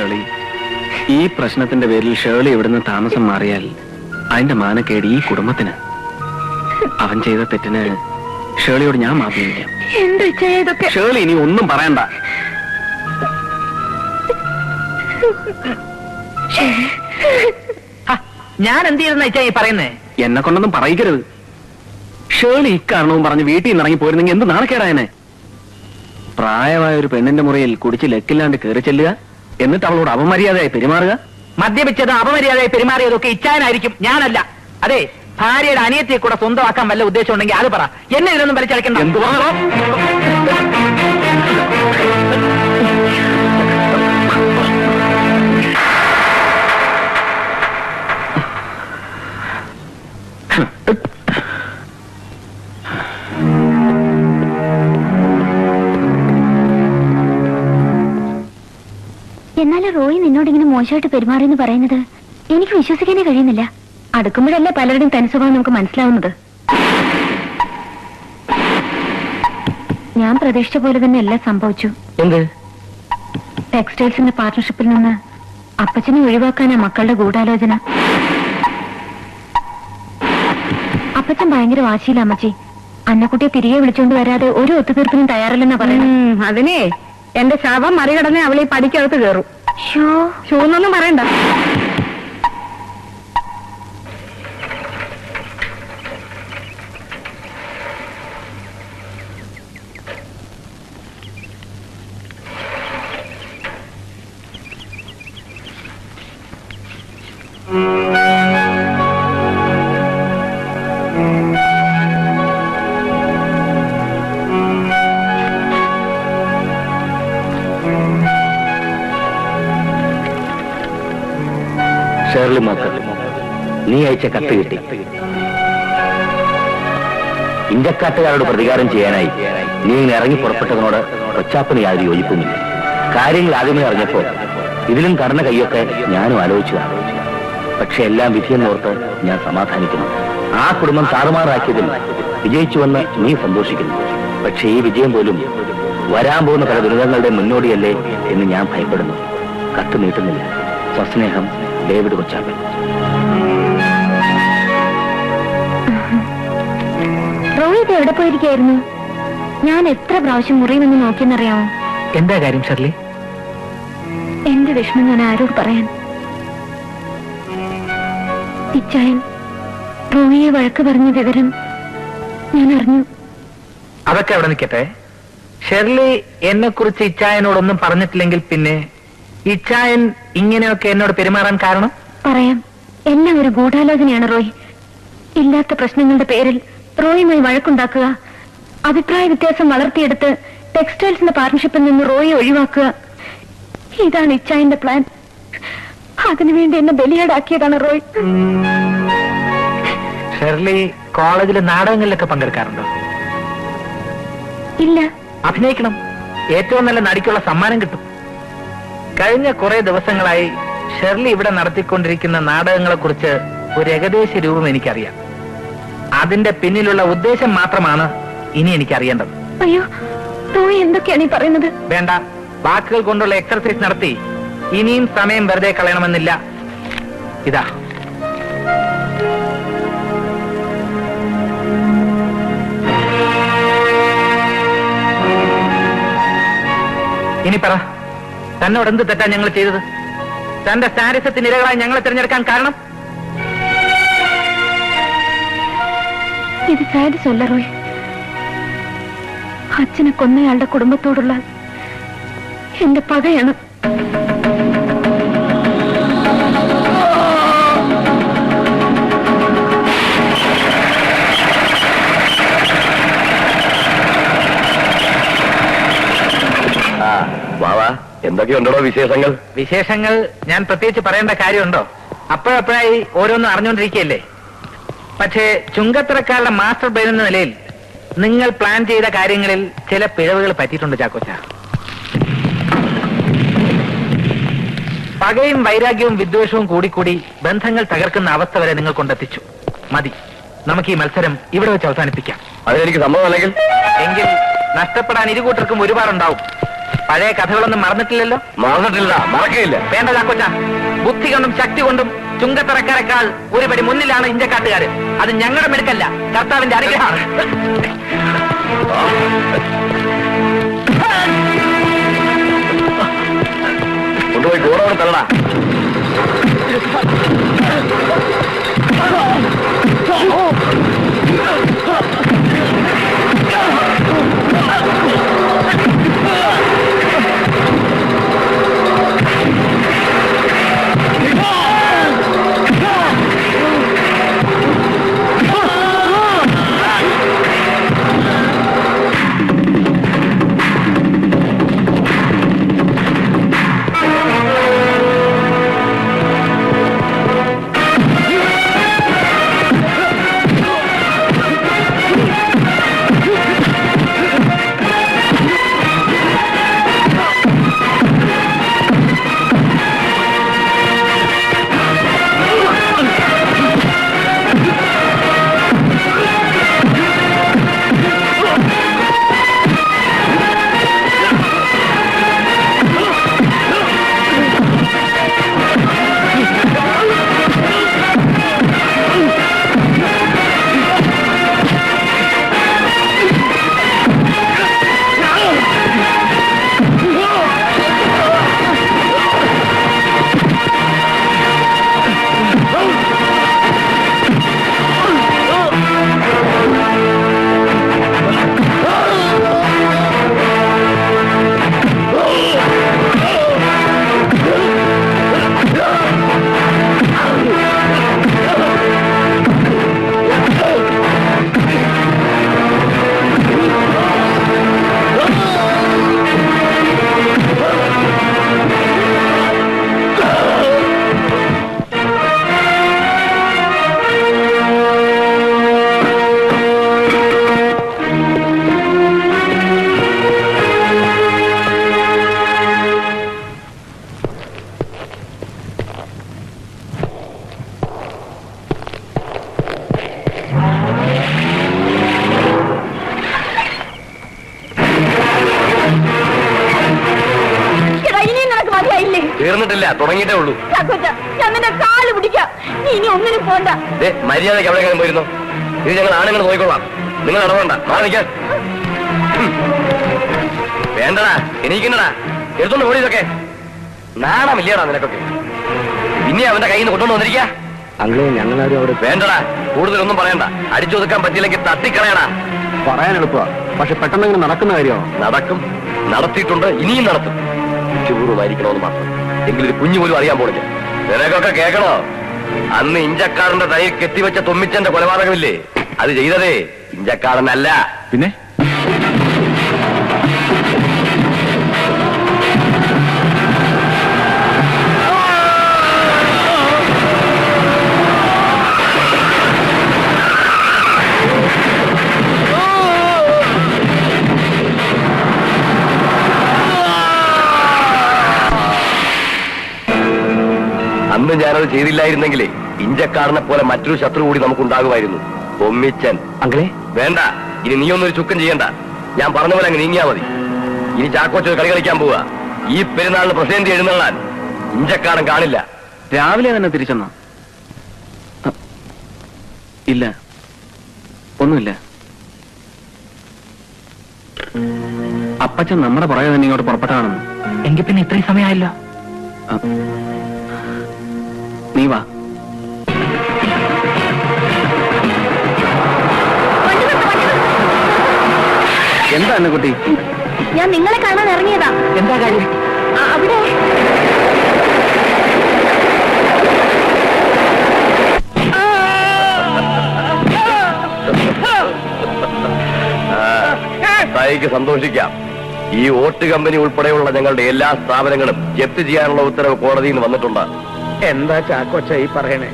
ഷേളി, ഈ പ്രശ്നത്തിന്റെ പേരിൽ ഷേളി ഇവിടുന്ന് താമസം മാറിയാൽ അതിന്റെ മാനക്കേട് ഈ കുടുംബത്തിന്. അവൻ ചെയ്ത തെറ്റിന് ഷേളിയോട് ഞാൻ മാപ്പി ചോദിക്കാം. ഷേളി ഇനി ഒന്നും പറയണ്ട. ഞാൻ എന്ത് ചെയ്തെന്ന ഈ പറയുന്നേ? എന്നെ കൊണ്ടൊന്നും പറയിക്കരുത്. ഷേളി ഇക്കാരണവും പറഞ്ഞ് വീട്ടിൽ നിന്ന് ഇറങ്ങി പോയിരുന്നെങ്കിൽ എന്ത് നാണക്കേടായനെ. പ്രായമായ ഒരു പെണ്ണിന്റെ മുറിയിൽ കുടിച്ച് ലക്കില്ലാണ്ട് കയറി ചെല്ലുക, എന്നിട്ട് അവളോട് അപമര്യാദയായി പെരുമാറുക. മദ്യപിച്ചതും അപമര്യാദയായി പെരുമാറിയതൊക്കെ ഇച്ചായനായിരിക്കും, ഞാനല്ല. അതെ, ഭാര്യയുടെ അനിയത്തിയെ കൂടെ സ്വന്തമാക്കാൻ വല്ല ഉദ്ദേശം ഉണ്ടെങ്കിൽ അത് പറ. എന്നെ ഇതിനൊന്നും വലിച്ചടക്കണ്ട. എന്ത് പറഞ്ഞോ? എന്നാലും റോയി നിന്നോടിങ്ങനെ മോശമായിട്ട് പെരുമാറിയെന്ന് പറയുന്നത് എനിക്ക് വിശ്വസിക്കാനേ കഴിയുന്നില്ല. അടുക്കുമ്പോഴല്ലേ പലരുടെയും തനിസ്വഭാവം നമുക്ക് മനസ്സിലാവുന്നത്. ഞാൻ പ്രതീക്ഷിച്ച പോലെ തന്നെ എല്ലാം സംഭവിച്ചു. എന്ത്? ടെക്സ്റ്റൈൽസിന്റെ പാർട്ണർഷിപ്പിൽ നിന്ന് അപ്പച്ചനെ ഒഴിവാക്കാനാ മക്കളുടെ ഗൂഢാലോചന. അപ്പച്ചൻ ഭയങ്കര വാശിയില്ല അമ്മച്ചി. അന്നക്കുട്ടിയെ തിരികെ വിളിച്ചുകൊണ്ട് വരാതെ ഒരു ഒത്തുതീർപ്പിനും തയ്യാറല്ലെന്നാ പറയുന്നത്. അതിനെ എന്റെ ശവം മറികടനെ അവളെ പടിക്കകത്ത് കയറും. ഷൂന്നൊന്നും പറയണ്ട. ഷേർലി മക്കൾ, നീ അയച്ച കത്ത് കിട്ടി. ഇന്ത്യക്കാട്ടുകാരോട് പ്രതികാരം ചെയ്യാനായി നീ ഇങ്ങനെ ഇറങ്ങി പുറപ്പെട്ടതിനോട് ഒച്ചാപ്പന് യാതൊരു യോജിപ്പുമില്ല. കാര്യങ്ങൾ ആദ്യമേ അറിഞ്ഞപ്പോ ഇതിലും കടന്ന കൈയൊക്കെ ഞാനും ആലോചിച്ചതാണ്. പക്ഷെ എല്ലാം വിധിയെന്നോർത്ത് ഞാൻ സമാധാനിക്കുന്നു. ആ കുടുംബം താറുമാറാക്കിയതിൽ വിജയിച്ചുവെന്ന് നീ സന്തോഷിക്കുന്നു. പക്ഷെ ഈ വിജയം പോലും വരാൻ പോകുന്ന പല ദുരിതങ്ങളുടെ മുന്നോടിയല്ലേ എന്ന് ഞാൻ ഭയപ്പെടുന്നു. കത്ത് നീട്ടുന്നില്ല. സസ്നേഹം, ഡേവിഡ് കൊച്ചാപ്പൻ. റോഹിത് എവിടെ പോയിരിക്കായിരുന്നു? ഞാൻ എത്ര പ്രാവശ്യം മുറിയുമെന്ന് നോക്കിയെന്നറിയാമോ? എന്താ കാര്യം ഷെർലി? എന്റെ വിഷമം ഞാൻ ആരോട് പറയാൻ? ഇച്ചായൻ റോഹിയെ വഴക്ക് പറഞ്ഞ വിവരം ഞാൻ അറിഞ്ഞു. അതൊക്കെ അവിടെ നിൽക്കട്ടെ. ഷെർലി എന്നെ കുറിച്ച് ഇച്ചായനോടൊന്നും പറഞ്ഞിട്ടില്ലെങ്കിൽ പിന്നെ ഇച്ചായൻ ഇങ്ങനെയൊക്കെ എന്നോട് പെരുമാറാൻ കാരണം? പറയാം. എല്ലാം ഒരു ഗൂഢാലോചനയാണ് റോയ്. ഇല്ലാത്ത പ്രശ്നങ്ങളുടെ പേരിൽ റോയുമായി വഴക്കുണ്ടാക്കുക, അഭിപ്രായ വ്യത്യാസം വളർത്തിയെടുത്ത് ടെക്സ്റ്റൈൽസിന്റെ പാർട്ണർഷിപ്പിൽ നിന്ന് റോയെ ഒഴിവാക്കുക. ഇതാണ് ഇച്ചായന്റെ പ്ലാൻ. അതിനുവേണ്ടി എന്നെ ബലിയാടാക്കിയതാണ് റോയ്. ഷെർലി കോളേജിലെ നാടകങ്ങളിലൊക്കെ പങ്കെടുക്കാറുണ്ടോ? ഇല്ല. അഭിനയിക്കണം. ഏറ്റവും നല്ല നടിക്കുള്ള സമ്മാനം കിട്ടും. കഴിഞ്ഞ കുറെ ദിവസങ്ങളായി ഷെർലി ഇവിടെ നടത്തിക്കൊണ്ടിരിക്കുന്ന നാടകങ്ങളെ കുറിച്ച് ഒരു ഏകദേശ രൂപം എനിക്കറിയാം. അതിന്റെ പിന്നിലുള്ള ഉദ്ദേശം മാത്രമാണ് ഇനി എനിക്കറിയേണ്ടത്. അയ്യോ, റോയ് എന്തൊക്കെയാണ് ഈ പറയുന്നത്? വേണ്ട, വാക്കുകൾ കൊണ്ടുള്ള എക്സർസൈസ് നടത്തി ഇനിയും സമയം വെറുതെ കളയണമെന്നില്ല. ഇതാ, ഇനി പറ, തന്നോട് എന്ത് തെറ്റാ ഞങ്ങൾ ചെയ്തത്? തന്റെ സാരസ്യത്തിന് ഇരകളായി ഞങ്ങളെ തിരഞ്ഞെടുക്കാൻ കാരണം? ഇത് സാരിസ് അല്ല റോയ്. അച്ഛനെ കൊന്നയാളുടെ കുടുംബത്തോടുള്ള എന്റെ പകയാണ്. എന്തൊക്കെയുണ്ടോ വിശേഷങ്ങൾ? വിശേഷങ്ങൾ ഞാൻ പ്രത്യേകിച്ച് പറയേണ്ട കാര്യമുണ്ടോ? അപ്പോഴപ്പോഴായി ഓരോന്നും അറിഞ്ഞുകൊണ്ടിരിക്കുകയല്ലേ. പക്ഷേ ചുങ്കത്തറക്കാരുടെ മാസ്റ്റർ ബ്രെയിൻ എന്ന നിലയിൽ നിങ്ങൾ പ്ലാൻ ചെയ്ത കാര്യങ്ങളിൽ ചില പിഴവുകൾ പറ്റിയിട്ടുണ്ട് ചാക്കോച്ച. പകയും വൈരാഗ്യവും വിദ്വേഷവും കൂടിക്കൂടി ബന്ധങ്ങൾ തകർക്കുന്ന അവസ്ഥ വരെ നിങ്ങൾ കൊണ്ടെത്തിച്ചു. മതി, നമുക്ക് ഈ മത്സരം ഇവിടെ വെച്ച് അവസാനിപ്പിക്കാം. അതെനിക്ക് സമ്മതമല്ലെങ്കിൽ എങ്കിൽ നഷ്ടപ്പെടാൻ ഇരുകൂട്ടർക്കും ഒരുപാടുണ്ടാവും. പഴയ കഥകളൊന്നും മറന്നിട്ടില്ലല്ലോ? മറന്നിട്ടില്ല, മറക്കയില്ല. വേണ്ട ചാക്കോച്ച, ബുദ്ധി കൊണ്ടും ശക്തി കൊണ്ടും ചുങ്കത്തറക്കാരെക്കാൾ ഒരുപടി മുന്നിലാണ് ഇഞ്ചക്കാട്ടുകാര്. അത് ഞങ്ങളുടെ മെടുക്കല്ല, കർത്താവിന്റെ അനുഗ്രഹമാണ്. കൊണ്ടുപോയി ഗോഡൌണിൽ തള്ളടാ. തീർന്നിട്ടില്ല, തുടങ്ങിയിട്ടേ ഉള്ളൂ. ഞാൻ നിന്റെ കാല് പിടിക്കാം, നീ ഇനി ഒന്നിനും പോണ്ട. മര്യാദയ്ക്ക് എവിടെയെങ്കിലും പോയിരുന്നു. ഇത് ഞങ്ങൾ ആണുങ്ങൾ നോക്കിക്കൊള്ളാം, നിങ്ങൾ ഇടപെടണ്ട. മാറിക്കാൻ വേണ്ടടാ, എനിക്കുണ്ടടാ. എടുത്തോണ്ട് ഓടി. ഇതൊക്കെ നാണമില്ലടാ നിനക്കൊക്കെ. ഇനി അവന്റെ കയ്യിൽ നിന്ന് കൊണ്ടുവന്ന് വന്നിരിക്കുക. അങ്ങനെ ഞങ്ങളാരും അവിടെ വേണ്ടടാ, കൂടുതലൊന്നും പറയണ്ട. അടിച്ചൊതുക്കാൻ പറ്റിയില്ലെങ്കിൽ തട്ടിക്കളയടാ. പറയാൻ എളുപ്പമാണ്, പക്ഷെ പെട്ടെന്ന് ഇങ്ങനെ നടക്കുന്ന കാര്യമാണോ? നടക്കും, നടത്തിയിട്ടുണ്ട്, ഇനിയും നടത്തും. ചൂറുമായിരിക്കണമെന്ന് മാത്രം. എങ്കിലൊരു കുഞ്ഞു പോലും അറിയാൻ പോണില്ല. നിനക്കൊക്കെ കേൾക്കണോ? അന്ന് ഇഞ്ചക്കാരന്റെ തൈയിൽ കെട്ടിവെച്ച തൊമ്മിച്ചന്റെ കൊലപാതകമില്ലേ, അത് ചെയ്തതേ ഇഞ്ചക്കാരനല്ല. പിന്നെ അന്ന് ഞാനത് ചെയ്തില്ലായിരുന്നെങ്കിലേ ഇഞ്ചക്കാരനെ പോലെ മറ്റൊരു ശത്രു കൂടി നമുക്കുണ്ടാകുമായിരുന്നു, തൊമ്മിച്ചൻ. അങ്കിളെ വേണ്ട, ഇനി നീയൊന്നൊരു ചുക്കം ചെയ്യണ്ട. ഞാൻ പറഞ്ഞ പോലെ അങ്ങ് നീങ്ങിയാ മതി. ഇനി ചാക്കോച്ച് കളി കളിക്കാൻ പോവുക. ഈ പെരുന്നാളിന് പ്രസിഡന്റ് എഴുന്നള്ളാൻ ഇഞ്ചക്കാരൻ കാണില്ല. രാവിലെ തന്നെ തിരിച്ചെന്നോ? ഇല്ല, ഒന്നുമില്ല. അപ്പച്ചൻ നമ്മുടെ പുറകെ തന്നെ ഇങ്ങോട്ട് പുറപ്പെട്ടാണെന്ന്. എങ്കിൽ പിന്നെ ഇത്രയും സമയമായല്ലോ. നീ വാ. എന്താ എന്നെ കുട്ടി? ഞാൻ നിങ്ങളെ കാണാൻ ഇറങ്ങിയതാ. എന്താ കാര്യം? അവിടെ തായിക്ക് സന്തോഷിക്കാം. ഈ വോട്ട് കമ്പനി ഉൾപ്പെടെയുള്ള ഞങ്ങളുടെ എല്ലാ സ്ഥാപനങ്ങളും ജപ്തി ചെയ്യാനുള്ള ഉത്തരവ് കോടതിയിൽ നിന്ന് വന്നിട്ടുണ്ട്. എന്താ ചാക്കോച്ച ഈ പറയണേ?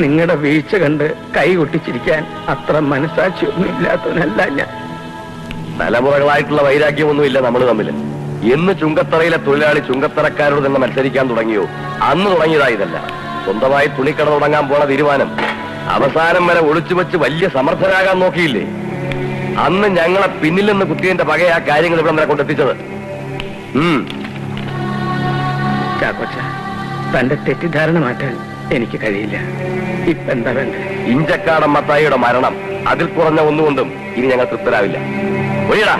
നിങ്ങളുടെ വീഴ്ച കണ്ട് കൈ കൊട്ടിച്ചിരിക്കാൻ അത്ര മനസാക്ഷിയൊന്നും ഇല്ലാത്തവനല്ല ഞാൻ. തലമുറകളായിട്ടുള്ള വൈരാഗ്യമൊന്നുമില്ല നമ്മൾ തമ്മിൽ. എന്ന് ചുങ്കത്തറയിലെ തൊഴിലാളി ചുങ്കത്തറക്കാരോട് തന്നെ മത്സരിക്കാൻ തുടങ്ങിയോ അന്ന് തുടങ്ങിയതാ ഇതല്ല. സ്വന്തമായി തുണിക്കട തുടങ്ങാൻ പോണ തീരുമാനം അവസാനം വരെ ഒളിച്ചു വെച്ച് വലിയ സമർത്ഥരാകാൻ നോക്കിയില്ലേ? അന്ന് ഞങ്ങളെ പിന്നിൽ നിന്ന് കുത്തിയതിന്റെ പകയാ കാര്യങ്ങൾ ഇവിടെ വരെ കൊണ്ടെത്തിച്ചത്. ചാക്കോച്ച, തന്റെ തെറ്റിദ്ധാരണ മാറ്റാൻ എനിക്ക് കഴിയില്ല. ഇപ്പൊ എന്താ വേണ്ട? ഇഞ്ചക്കാടൻ മത്തായിയുടെ മരണം അതിൽ കുറഞ്ഞ ഒന്നുകൊണ്ടും ഇനി ഞങ്ങൾ തൃപ്തരാവില്ല. ഒഴിയടാ.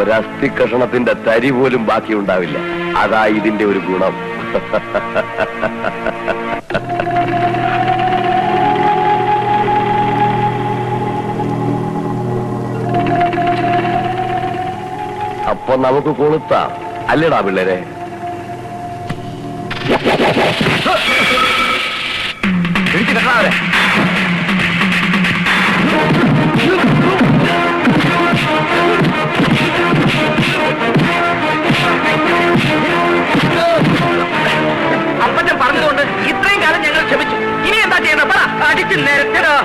ഒരസ്ഥി കഷണത്തിന്റെ തരി പോലും ബാക്കിയുണ്ടാവില്ല. അതാ ഇതിന്റെ ഒരു ഗുണം. അപ്പൊ നമുക്ക് കൊളുത്താം, അല്ലേടാ പിള്ളേരെ? അപ്പച്ചൻ പറഞ്ഞതുകൊണ്ട് ഇത്രയും കാലം ഞങ്ങൾ ക്ഷമിച്ചു. ഇനി എന്താ ചെയ്യണം? പറ. അടിച്ച് നിരത്തരോ.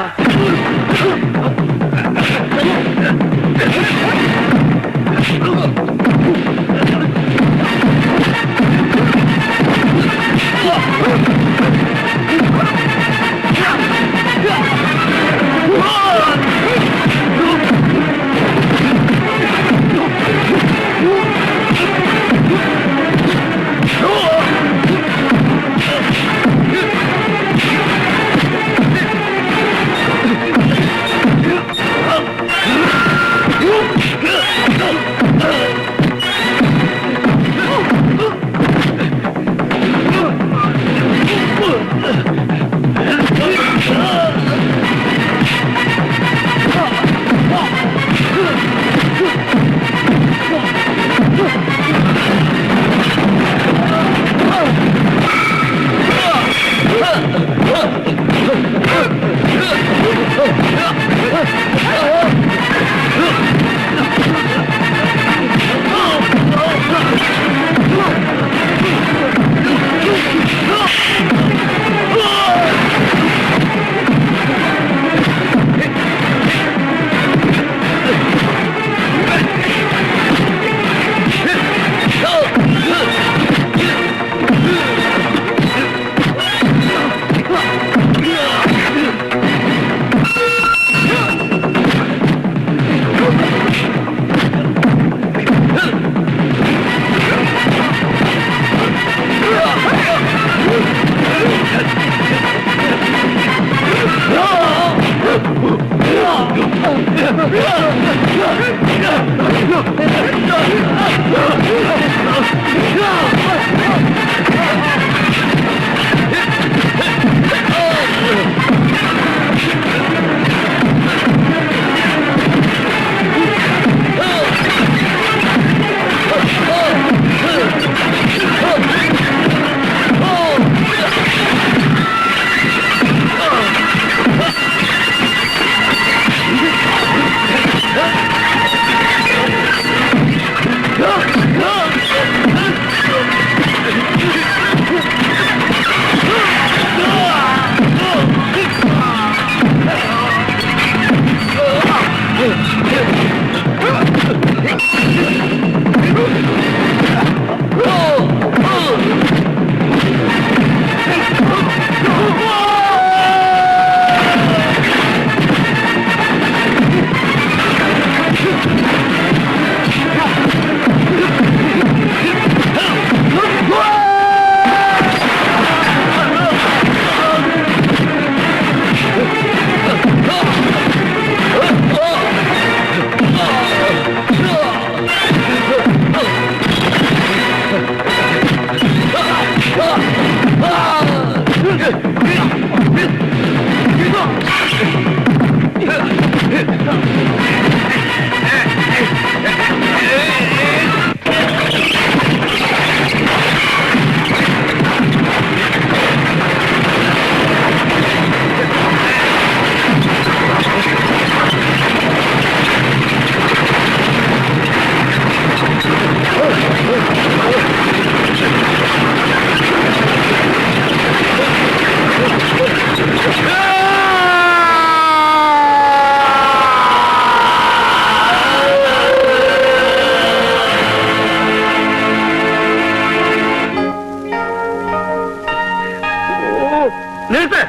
നിർത്ത്.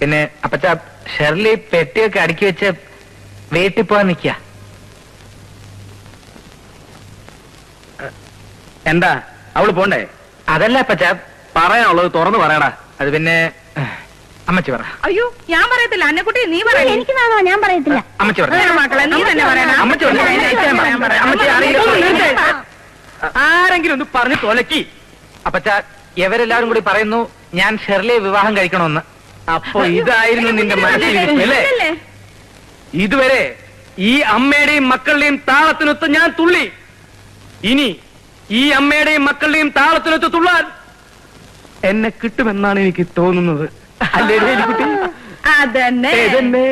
പിന്നെ അപ്പച്ച ഷെർലി പെട്ടിയൊക്കെ അടുക്കി വെച്ച് വീട്ടിൽ പോവാൻ നിക്ക. എന്താ അവള് പോണ്ടേ? അതല്ല അപ്പച്ച, പറയാനുള്ളത് തുറന്നു പറയടാ. അത് പിന്നെ അമ്മച്ചി പറ. അയ്യോ ഞാൻ പറയത്തില്ല, അന്നക്കുട്ടി നീ പറയണേ. എനിക്ക് നാണോ, ഞാൻ പറയത്തില്ല. അമ്മച്ചി പറ. മക്കളെ നീ തന്നെ പറയണം. അമ്മച്ചി പറ. അമ്മച്ചി അറിയില്ല. ആരെങ്കിലും ഒന്ന് പറഞ്ഞു തൊലക്കി. അപ്പച്ച ഇവരെല്ലാരും കൂടി പറയുന്നു ഞാൻ ഷെർലിയെ വിവാഹം കഴിക്കണമെന്ന്. അപ്പൊ ഇതായിരുന്നു നിന്റെ മനസ്സിലിരിപ്പ് അല്ലേ? ഇല്ലല്ലേ? ഇതുവരെ ഈ അമ്മയുടെയും മക്കളുടെയും താളത്തിനൊത്ത് ഞാൻ തുള്ളി. ഇനി ഈ അമ്മയുടെയും മക്കളുടെയും താളത്തിനൊത്ത് തുള്ളാൻ എന്നെ കിട്ടുമെന്നാണ് എനിക്ക് തോന്നുന്നത്. അല്ലേ എലിക്കുട്ടി? അതന്നെ ഇതന്നെ.